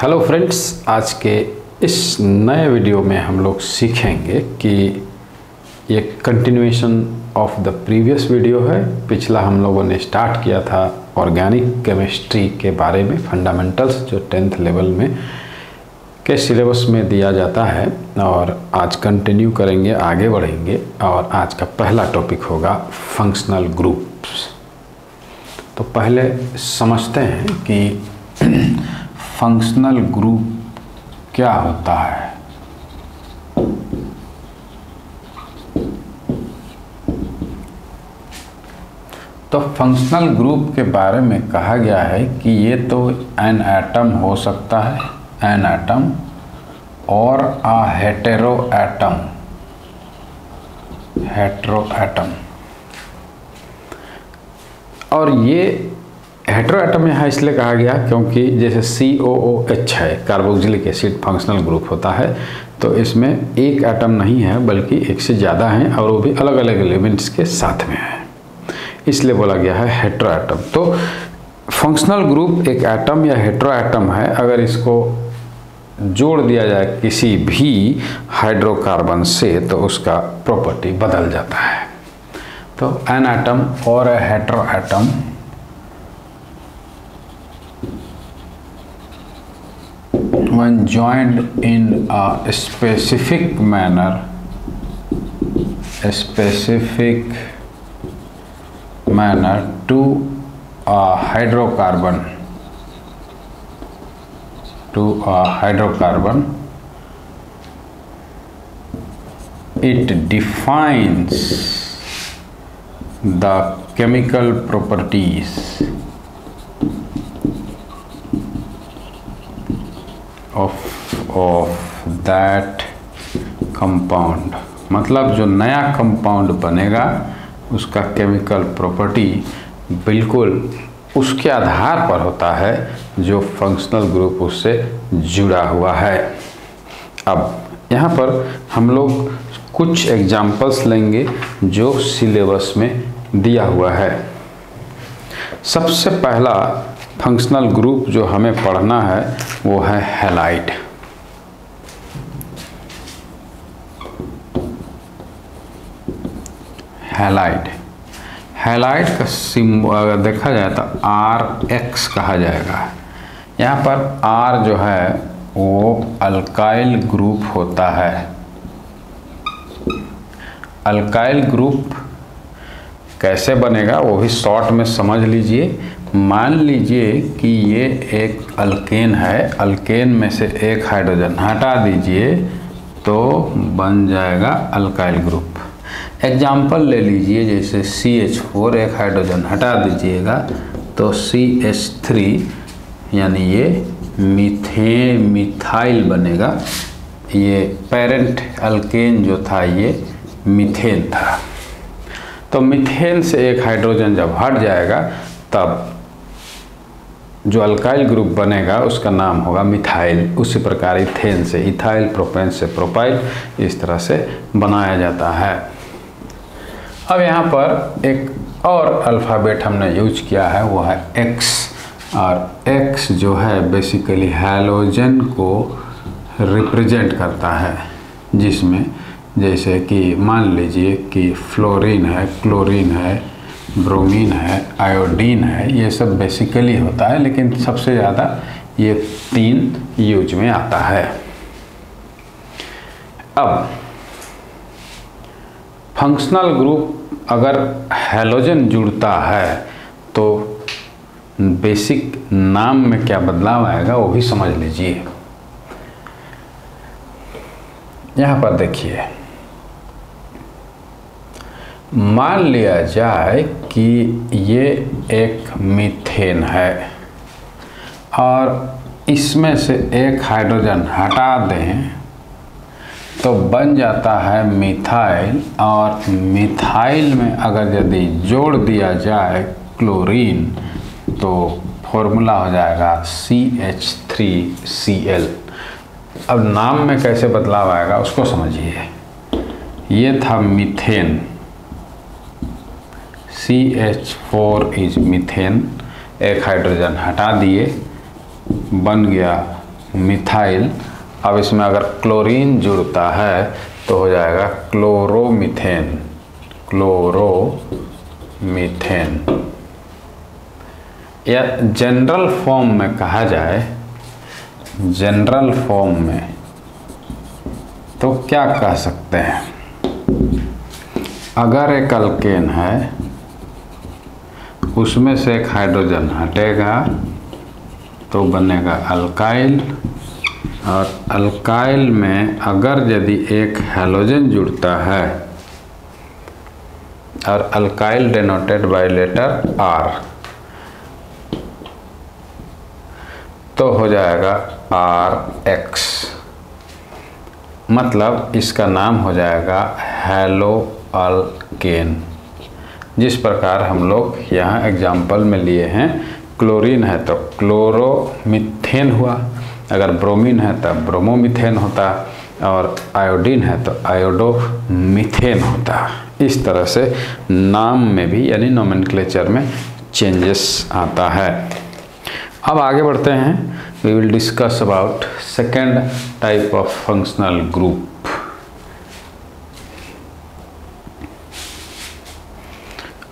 Hello friends, आज के इस नए वीडियो में हम लोग सीखेंगे कि ये continuation of the previous video है। पिछला हम लोगों ने स्टार्ट किया था ऑर्गेनिक केमिस्ट्री के बारे में, फंडामेंटल्स जो 10th लेवल में के सिलेबस में दिया जाता है, और आज कंटिन्यू करेंगे, आगे बढ़ेंगे। और आज का पहला टॉपिक होगा फंक्शनल ग्रुप्स। तो पहले समझते हैं कि फंक्शनल ग्रुप क्या होता है। तो फंक्शनल ग्रुप के बारे में कहा गया है कि ये तो एन एटम हो सकता है, एन एटम, और अ हेटेरो एटम, हेटेरो एटम। और ये हेटेरो एटम यहाँ इसलिए कहा गया क्योंकि जैसे COOH है, कार्बोक्सिलिक एसिड, फंक्शनल ग्रुप होता है, तो इसमें एक एटम नहीं है बल्कि एक से ज़्यादा हैं, और वो भी अलग अलग एलिमेंट्स के साथ में है, इसलिए बोला गया है हेटेरो एटम। तो फंक्शनल ग्रुप एक एटम या हेटेरो एटम है। अगर इसको जोड़ दिया जाए किसी भी हाइड्रोकार्बन से तो उसका प्रॉपर्टी बदल जाता है। तो एन एटम और a hetero atom when joined in a specific manner, to a hydrocarbon, it defines the chemical properties of that compound। मतलब जो नया कंपाउंड बनेगा उसका केमिकल प्रॉपर्टी बिल्कुल उसके आधार पर होता है जो फंक्शनल ग्रुप उससे जुड़ा हुआ है। अब यहाँ पर हम लोग कुछ एग्जाम्पल्स लेंगे जो सिलेबस में दिया हुआ है। सबसे पहला फंक्शनल ग्रुप जो हमें पढ़ना है वो है हैलाइड। हैलाइड का सिंबल अगर देखा जाए तो RX कहा जाएगा। यहाँ पर R जो है वो अल्काइल ग्रुप होता है। अल्काइल ग्रुप कैसे बनेगा वो भी शॉर्ट में समझ लीजिए। मान लीजिए कि ये एक अल्केन है, अल्केन में से एक हाइड्रोजन हटा दीजिए तो बन जाएगा अल्काइल ग्रुप। एग्जाम्पल ले लीजिए, जैसे CH4, एक हाइड्रोजन हटा दीजिएगा तो CH3, यानी ये मिथाइल बनेगा। ये पेरेंट अल्केन जो था ये मीथेन था। तो मीथेन से एक हाइड्रोजन जब हट जाएगा तब जो अल्काइल ग्रुप बनेगा उसका नाम होगा मिथाइल। उसी प्रकार इथेन से इथाइल, प्रोपेन से प्रोपाइल, इस तरह से बनाया जाता है। अब यहाँ पर एक और अल्फ़ाबेट हमने यूज किया है, वो है X। और X जो है बेसिकली हैलोजन को रिप्रेजेंट करता है, जिसमें जैसे कि मान लीजिए कि फ्लोरीन है, क्लोरीन है, ब्रोमीन है, आयोडीन है, ये सब बेसिकली होता है, लेकिन सबसे ज़्यादा ये 3 यूज में आता है। अब फंक्शनल ग्रुप अगर हैलोजन जुड़ता है तो बेसिक नाम में क्या बदलाव आएगा वो भी समझ लीजिए। यहाँ पर देखिए, मान लिया जाए कि ये एक मीथेन है और इसमें से एक हाइड्रोजन हटा दें तो बन जाता है मिथाइल। और मिथाइल में अगर यदि जोड़ दिया जाए क्लोरीन तो फॉर्मूला हो जाएगा CH3Cl। अब नाम में कैसे बदलाव आएगा उसको समझिए। ये था मीथेन, CH4 इज मीथेन, एक हाइड्रोजन हटा दिए, बन गया मिथाइल। अब इसमें अगर क्लोरीन जुड़ता है तो हो जाएगा क्लोरोमीथेन, क्लोरोमीथेन। या जनरल फॉर्म में कहा जाए, जनरल फॉर्म में तो क्या कह सकते हैं, अगर एक अल्केन है उसमें से एक हाइड्रोजन हटेगा तो बनेगा अल्काइल, और अल्काइल में अगर यदि एक हैलोजन जुड़ता है, और alkyl denoted by letter R, तो हो जाएगा RX, मतलब इसका नाम हो जाएगा हैलो अल्केन। जिस प्रकार हम लोग यहाँ एग्जाम्पल में लिए हैं, क्लोरीन है तो क्लोरोमीथेन हुआ, अगर ब्रोमीन है तो ब्रोमोमीथेन होता, और आयोडीन है तो आयोडोमीथेन होता। इस तरह से नाम में भी यानी नोमेनक्लेचर में चेंजेस आता है। अब आगे बढ़ते हैं, we will discuss about second type of functional group,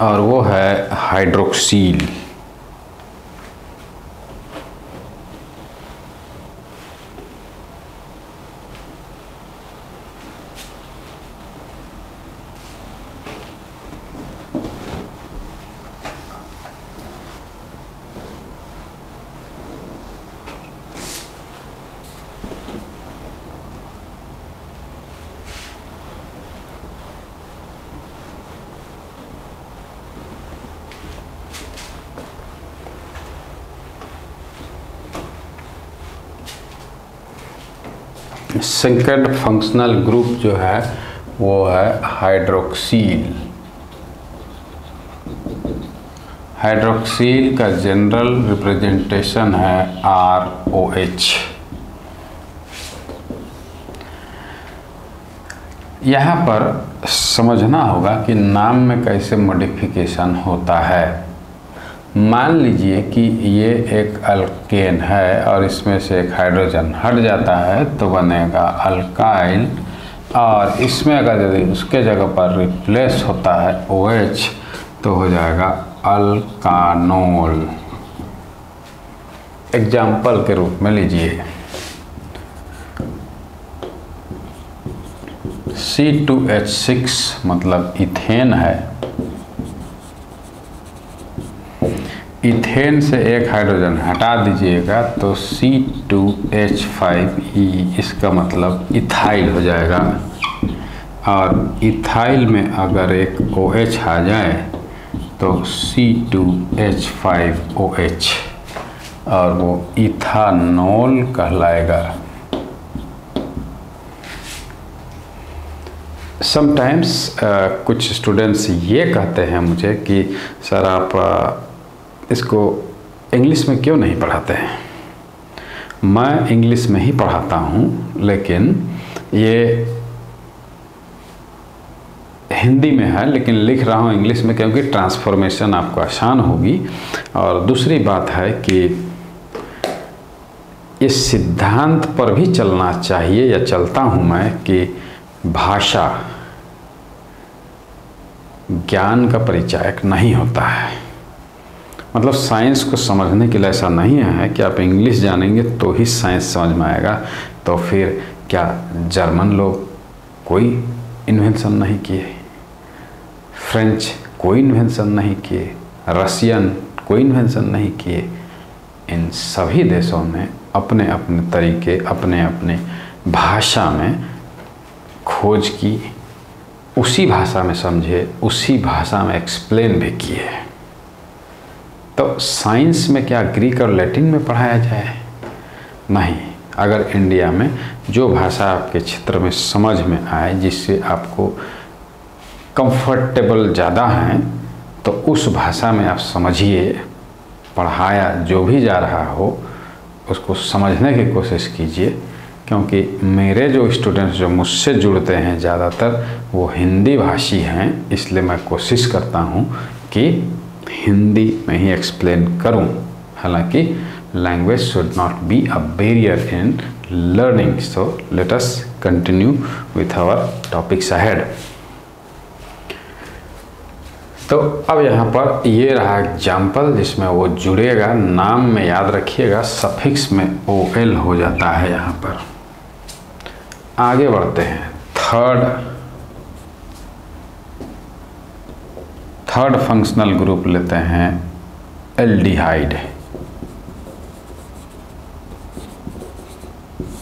और वो है हाइड्रोक्सील। सेकेंड फंक्शनल ग्रुप जो है वो है हाइड्रोक्सील। हाइड्रोक्सील का जनरल रिप्रेजेंटेशन है ROH। यहाँ पर समझना होगा कि नाम में कैसे मॉडिफिकेशन होता है। मान लीजिए कि ये एक अल्केन है और इसमें से एक हाइड्रोजन हट जाता है तो बनेगा अल्काइल, और इसमें अगर यदि उसके जगह पर रिप्लेस होता है OH तो हो जाएगा अल्कानोल। एग्जाम्पल के रूप में लीजिए C2H6 मतलब इथेन है, इथेन से एक हाइड्रोजन हटा दीजिएगा तो C2H5E, इसका मतलब इथाइल हो जाएगा, और इथाइल में अगर एक OH आ जाए तो C2H5OH, और वो इथानॉल कहलाएगा। समटाइम्स कुछ स्टूडेंट्स ये कहते हैं मुझे कि सर आप इसको इंग्लिश में क्यों नहीं पढ़ाते हैं। मैं इंग्लिश में ही पढ़ाता हूँ, लेकिन ये हिंदी में है, लेकिन लिख रहा हूँ इंग्लिश में क्योंकि ट्रांसफॉर्मेशन आपको आसान होगी। और दूसरी बात है कि इस सिद्धांत पर भी चलना चाहिए, या चलता हूँ मैं, कि भाषा ज्ञान का परिचायक नहीं होता है। मतलब साइंस को समझने के लिए ऐसा नहीं है कि आप इंग्लिश जानेंगे तो ही साइंस समझ में आएगा। तो फिर क्या जर्मन लोग कोई इन्वेंशन नहीं किए, फ्रेंच कोई इन्वेंशन नहीं किए, रशियन कोई इन्वेंशन नहीं किए? इन सभी देशों ने अपने अपने तरीके, अपने अपने भाषा में खोज की, उसी भाषा में समझे, उसी भाषा में एक्सप्लेन भी किए। तो साइंस में क्या ग्रीक और लैटिन में पढ़ाया जाए? नहीं। अगर इंडिया में जो भाषा आपके क्षेत्र में समझ में आए, जिससे आपको कंफर्टेबल ज़्यादा हैं, तो उस भाषा में आप समझिए। पढ़ाया जो भी जा रहा हो उसको समझने की कोशिश कीजिए, क्योंकि मेरे जो स्टूडेंट्स जो मुझसे जुड़ते हैं ज़्यादातर वो हिंदी भाषी हैं, इसलिए मैं कोशिश करता हूँ कि हिंदी में ही एक्सप्लेन करूं। हालांकि language should not be a barrier in learning. So let us continue with our topics ahead. तो अब यहाँ पर ये रहा एग्जाम्पल जिसमें वो जुड़ेगा, नाम में याद रखिएगा सफिक्स में OL हो जाता है यहाँ पर। आगे बढ़ते हैं। थर्ड फंक्शनल ग्रुप लेते हैं एल्डिहाइड।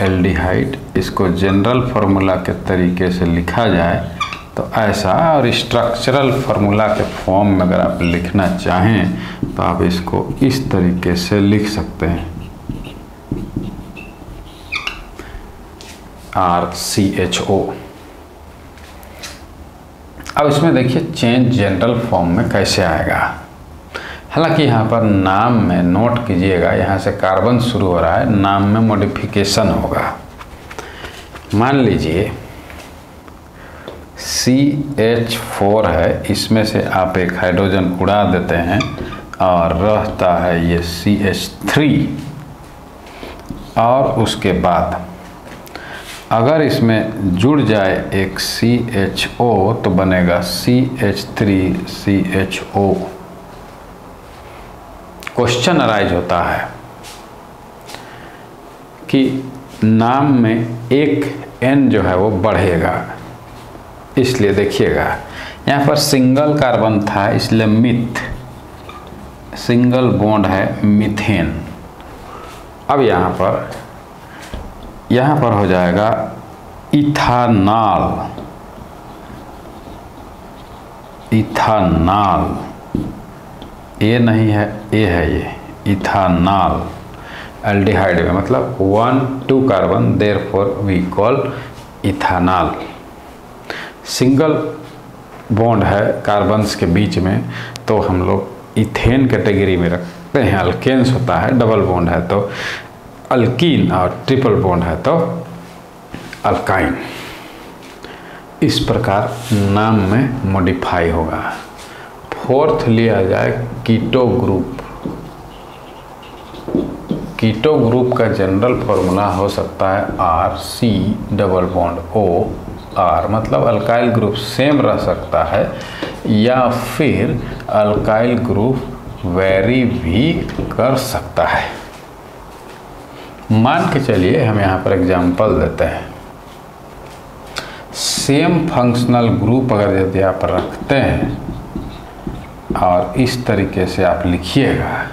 एल्डिहाइड, इसको जनरल फार्मूला के तरीके से लिखा जाए तो ऐसा, और स्ट्रक्चरल फार्मूला के फॉर्म में अगर आप लिखना चाहें तो आप इसको इस तरीके से लिख सकते हैं, RCHO। अब इसमें देखिए चेंज जनरल फॉर्म में कैसे आएगा। हालांकि यहाँ पर नाम में नोट कीजिएगा, यहाँ से कार्बन शुरू हो रहा है, नाम में मॉडिफिकेशन होगा। मान लीजिए CH4 है, इसमें से आप एक हाइड्रोजन उड़ा देते हैं और रहता है ये CH3, और उसके बाद अगर इसमें जुड़ जाए एक CHO तो बनेगा CH3CHO। क्वेश्चन अराइज होता है कि नाम में एक N जो है वो बढ़ेगा, इसलिए देखिएगा यहाँ पर सिंगल कार्बन था इसलिए मिथ, सिंगल बॉन्ड है मीथेन। अब यहाँ पर हो जाएगा इथानॉल, इथानॉल, ए नहीं है, ए है ये, इथानॉल। एल्डिहाइड में मतलब 1-2 carbon, therefore we call ethanol. Single bond है कार्बन्स के बीच में तो हम लोग इथेन कैटेगरी में रखते हैं। अल्केन्स होता है, डबल बॉन्ड है तो अल्कीन, और ट्रिपल बॉन्ड है तो अल्काइन। इस प्रकार नाम में मॉडिफाई होगा। फोर्थ लिया जाए कीटो ग्रुप। कीटो ग्रुप का जनरल फॉर्मूला हो सकता है RC डबल बॉन्ड OR, मतलब अल्काइल ग्रुप सेम रह सकता है या फिर अल्काइल ग्रुप वेरी भी कर सकता है। मान के चलिए हम यहाँ पर एग्जांपल देते हैं। सेम फंक्शनल ग्रुप अगर यदि आप रखते हैं और इस तरीके से आप लिखिएगा,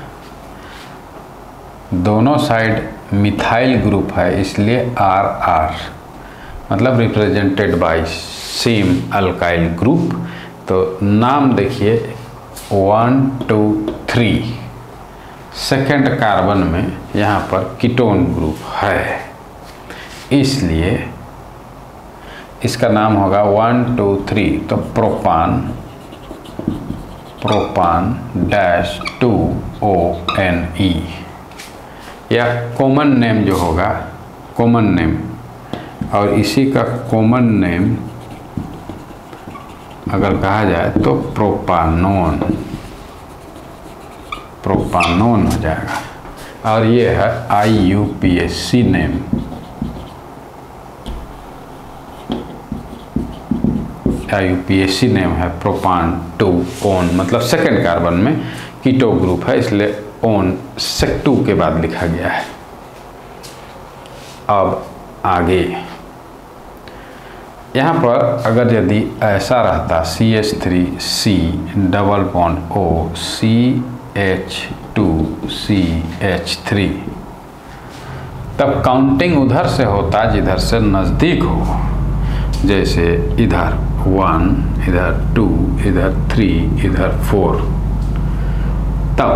दोनों साइड मिथाइल ग्रुप है इसलिए RR, मतलब represented by same alkyl group. तो नाम देखिए 1 2 3, सेकेंड कार्बन में यहाँ पर कीटोन ग्रुप है, इसलिए इसका नाम होगा 1 2 3, तो प्रोपान, प्रोपान डैश 2ONE। या कॉमन नेम जो होगा, कॉमन नेम, और इसी का कॉमन नेम अगर कहा जाए तो प्रोपानोन, प्रोपानोन हो जाएगा। और ये है IUPAC नेम, IUPAC नेम है प्रोपान 2 ओन, मतलब सेकेंड कार्बन में कीटो ग्रुप है इसलिए ओन सेक 2 के बाद लिखा गया है। अब आगे यहाँ पर अगर यदि ऐसा रहता CH3C double bond O CH2CH3, तब काउंटिंग उधर से होता जिधर से नज़दीक हो, जैसे इधर 1, इधर 2, इधर 3, इधर 4, तब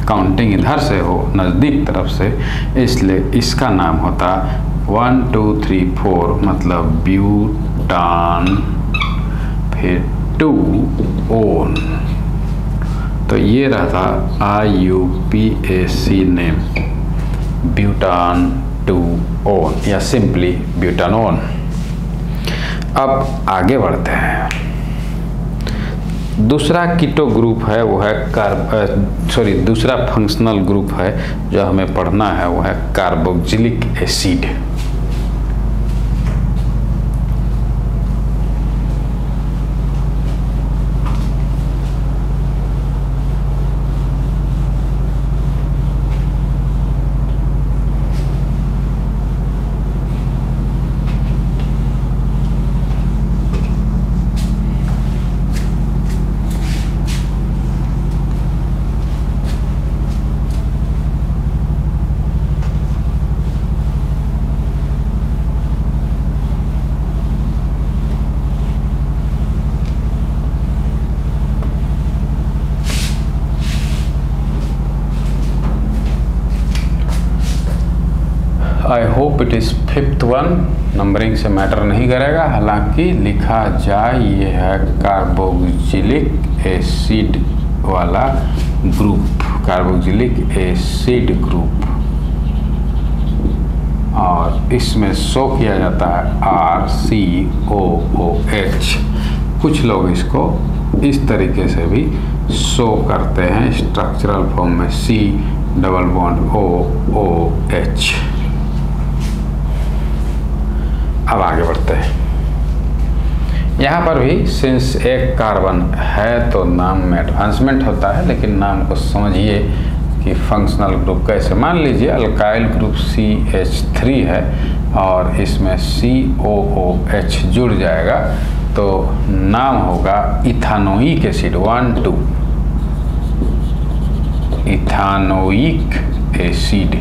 काउंटिंग इधर से हो नज़दीक तरफ से, इसलिए इसका नाम होता 1 2 3 4, मतलब ब्यूटान, फिर 2 ओन। तो ये रहता IUPAC नेम, ब्यूटान 2 ओन या सिंपली ब्यूटानोन। अब आगे बढ़ते हैं। दूसरा कीटो ग्रुप है वो है दूसरा फंक्शनल ग्रुप है जो हमें पढ़ना है वो है carboxylic acid. I hope it is 5th one, numbering से मैटर नहीं करेगा। हालांकि लिखा जाए ये है कार्बोक्सिलिक एसिड वाला ग्रुप, कार्बोक्सिलिक एसिड ग्रुप, और इसमें शो किया जाता है RCOOH। कुछ लोग इसको इस तरीके से भी शो करते हैं स्ट्रक्चरल फॉर्म में C डबल बॉन्ड OOH। अब आगे बढ़ते हैं। यहाँ पर भी सिंस एक कार्बन है तो नाम में एडवांसमेंट होता है, लेकिन नाम को समझिए कि फंक्शनल ग्रुप कैसे। मान लीजिए अल्काइल ग्रुप CH3 है और इसमें COOH जुड़ जाएगा तो नाम होगा इथानोइक एसिड। 1 2 ethanoic acid.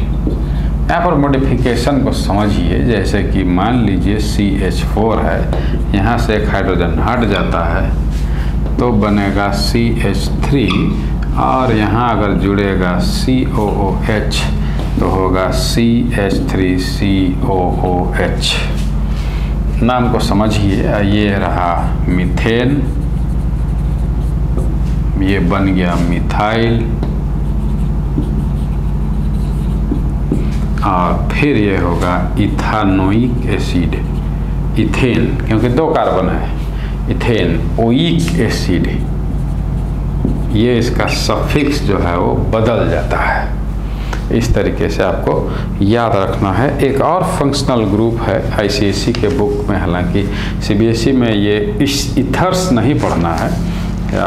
यहाँ पर मॉडिफिकेशन को समझिए, जैसे कि मान लीजिए CH4 है, यहाँ से एक हाइड्रोजन हट जाता है तो बनेगा CH3, और यहाँ अगर जुड़ेगा COOH तो होगा CH3COOH। नाम को समझिए। ये रहा मीथेन, ये बन गया मिथाइल, और फिर ये होगा इथानोइक एसिड, इथेन, क्योंकि 2 कार्बन है, इथेन ओइक एसिड। ये इसका सफिक्स जो है वो बदल जाता है। इस तरीके से आपको याद रखना है। एक और फंक्शनल ग्रुप है ICSE के बुक में, हालांकि CBSE में ये इथर्स नहीं पढ़ना है,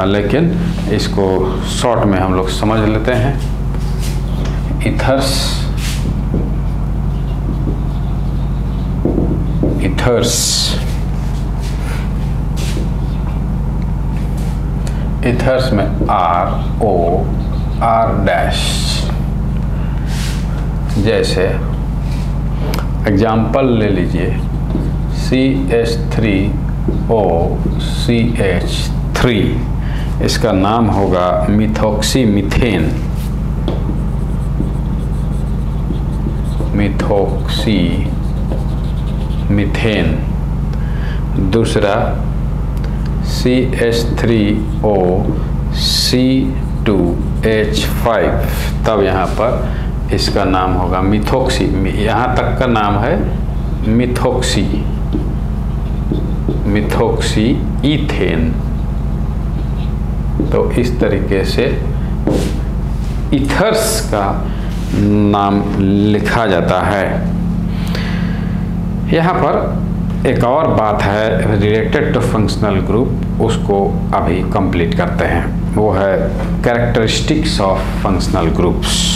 लेकिन इसको शॉर्ट में हम लोग समझ लेते हैं। इथर्स इथर्स में R जैसे एग्जाम्पल ले लीजिए CH3OCH3, इसका नाम होगा मिथॉक्सी मीथेन, मिथॉक्सी मीथेन। दूसरा CH3OC2H5, तब यहाँ पर इसका नाम होगा मिथॉक्सी, यहाँ तक का नाम है मिथॉक्सी, मिथॉक्सी ईथेन। तो इस तरीके से इथर्स का नाम लिखा जाता है। यहाँ पर एक और बात है रिलेटेड टू फंक्शनल ग्रुप, उसको अभी कंप्लीट करते हैं। वो है characteristics of functional groups.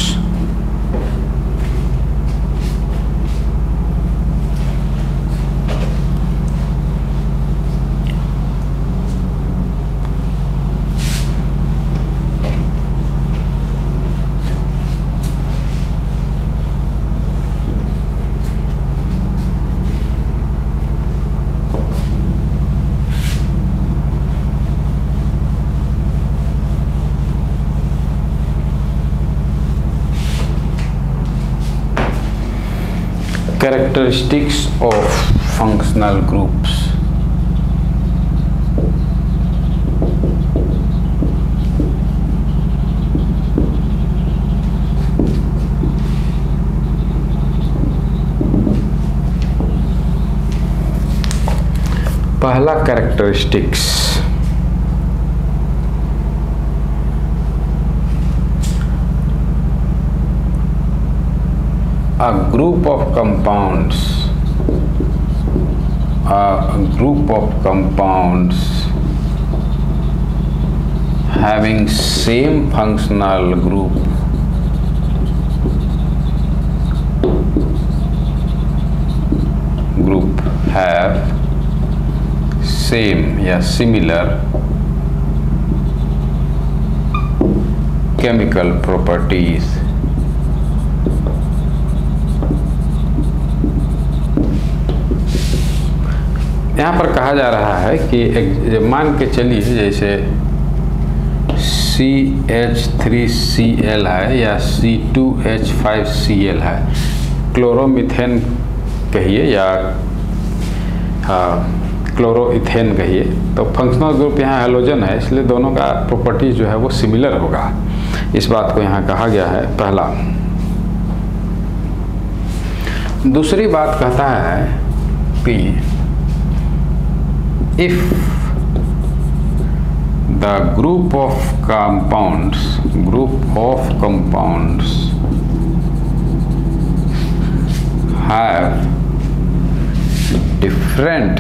Characteristics of functional groups. पहला characteristics a group of compounds having same functional group have same या similar chemical properties यहाँ पर कहा जा रहा है कि मान के चलिए जैसे CH3Cl है या C2H5Cl है, क्लोरोमीथेन कहिए या क्लोरोइथेन कहिए, तो फंक्शनल ग्रुप यहाँ हैलोजन है, इसलिए दोनों का प्रॉपर्टीज जो है वो सिमिलर होगा। इस बात को यहाँ कहा गया है पहला। दूसरी बात कहता है कि if the group of compounds have different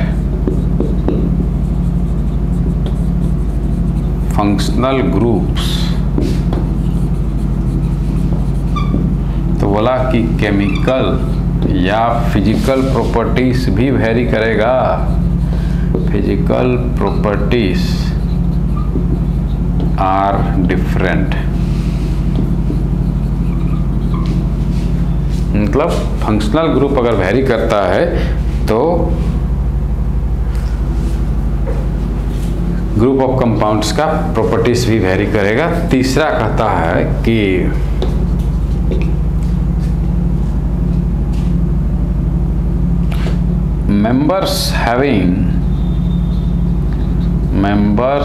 functional groups, तो बोला कि केमिकल या फिजिकल प्रॉपर्टीज भी वेरी करेगा। फिजिकल प्रॉपर्टीज आर डिफरेंट, मतलब फंक्शनल ग्रुप अगर वेरी करता है तो ग्रुप ऑफ कंपाउंड्स का प्रॉपर्टीज भी वेरी करेगा। तीसरा कहता है कि members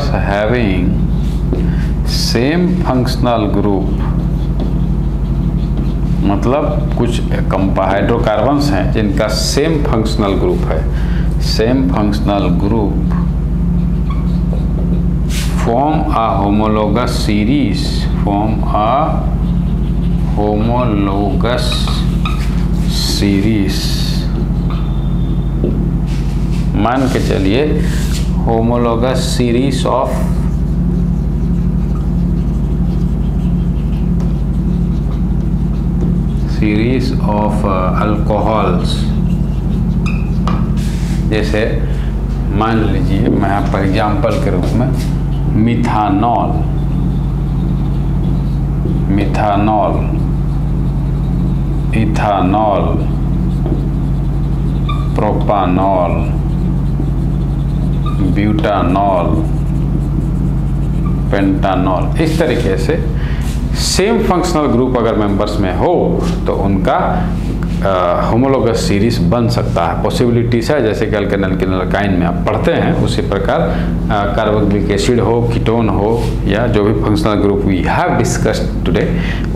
having same functional group, मतलब कुछ हाइड्रोकार्बन्स हैं जिनका सेम फंक्शनल ग्रुप है, same functional group form a homologous series, मान के चलिए homologous series of alcohols। जैसे मान लीजिए मैं आप एग्जाम्पल के रूप में मिथानॉल, इथानॉल, प्रोपानॉल, ब्यूटानॉल, पेंटानॉल, इस तरीके से सेम फंक्शनल ग्रुप अगर मेंबर्स में हो तो उनका होमोलोगस सीरीज बन सकता है। पॉसिबिलिटीज है, जैसे कि अल्केन अल्काइन में आप पढ़ते हैं उसी प्रकार कार्बोक्सिलिक एसिड हो, कीटोन हो, या जो भी functional group we have discussed today,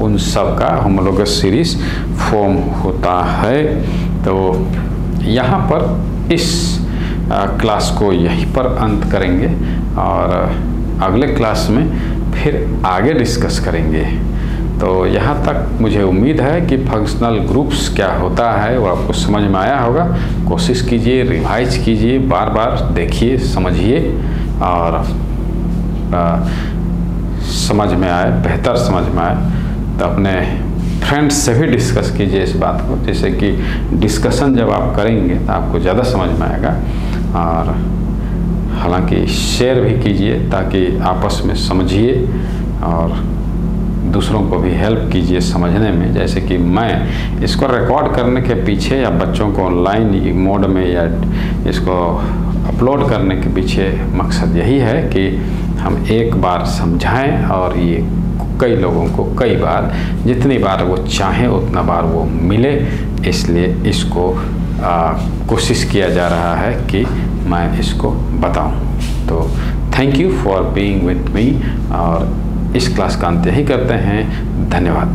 उन सब का होमोलोगस सीरीज फॉर्म होता है। तो यहाँ पर इस क्लास को यहीं पर अंत करेंगे और अगले क्लास में फिर आगे डिस्कस करेंगे। तो यहाँ तक मुझे उम्मीद है कि फंक्शनल ग्रुप्स क्या होता है वो आपको समझ में आया होगा। कोशिश कीजिए, रिवाइज कीजिए, बार बार देखिए, समझिए और समझ में आए, बेहतर समझ में आए तो अपने फ्रेंड्स से भी डिस्कस कीजिए इस बात को, जैसे कि डिस्कशन जब आप करेंगे तो आपको ज़्यादा समझ में आएगा। और हालांकि शेयर भी कीजिए ताकि आपस में समझिए और दूसरों को भी हेल्प कीजिए समझने में। जैसे कि मैं इसको रिकॉर्ड करने के पीछे या बच्चों को ऑनलाइन मोड में या इसको अपलोड करने के पीछे मकसद यही है कि हम एक बार समझाएं और ये कई लोगों को कई बार, जितनी बार वो चाहें उतना बार वो मिले, इसलिए इसको कोशिश किया जा रहा है कि मैं इसको बताऊं। तो thank you for being with me और इस क्लास का अंत यही करते हैं। धन्यवाद।